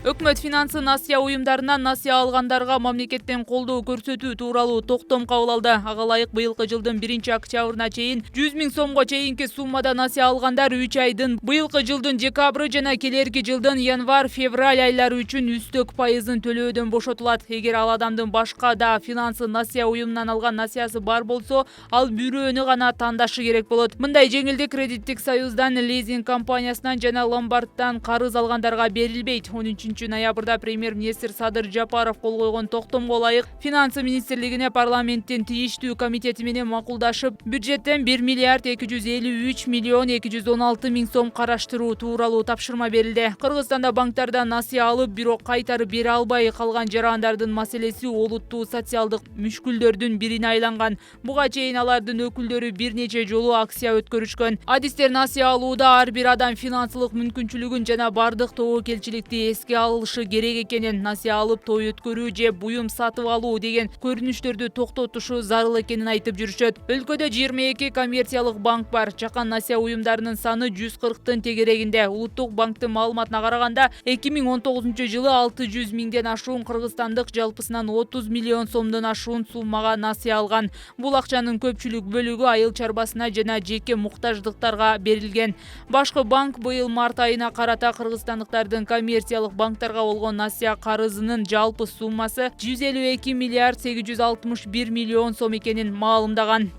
Өкмөт финансы насыя уюмдарынан насыя алгандарга мамлекеттен колдоо көрсөтүү тууралуу токтом кабыл алды. Ага ылайык быйылкы жылдын 1-октябрына чейин 100 000 сомго чейинки суммада насыя алгандар 3 айдын быйылкы жылдын декабры жана келерки жылдын январь-февраль айлары үчүн үстөк пайызын төлөөдөн бошотулат. Эгер ал адамдын башка да финансы насыя уюмунан алган насыясы бар болсо, ал бирөөнү гана тандашы керек болот. Мындай жеңилдик кредиттик союздан, лизинг компаниясынан жана ломбардтан карыз алгандарга берилбейт. 13-ноябрда премьер-министр Садыр Жапаров кол койгон токтомго ылайык финансы министрлигине парламенттин тийиштүү комитети менен макулдашып, бюджеттен 1,253,216,000 сом караштыруу тууралуу тапшырма берилди. Кыргызстанда банктардан насыя алып, бирок кайтарып бере албай калган жарандардын маселеси олуттуу социалдык мүшкүлдөрдүн бирине айланган. Буга чейин алардын өкүлдөрү бир нече жолу акция өткөрүшкөн. Адистер насыя алууда ар бир адам финансылык мүмкүнчүлүгүн жана бардык тобокелчиликти эске алышы керек экенин, насыя алып той өткөрүү же буюм сатып алуу деген көрүнүштөрдү токтотушу зарыл экенин айтып жүрүшөт. Өлкөдө 22 коммерциялык банк бар. Жакан насыя уюмдарынын саны 140-тын тегерегинде. Улуттук банктын маалыматына караганда, 2019 жылы 600 000ден ашуун кыргызстандык жалпысынан 30 миллион сомдон ашуун суммага насыя алган. Бул акчанын көпчүлүк бөлүгү айыл чарбасына жана жеке муктаждыктарга берилген. Башкы банк быйыл март айына карата кыргызстандыктардын коммерциялык банктарга болгон насыя карызынын жалпы суммасы 152,861 миллион сом экенин маалымдаган.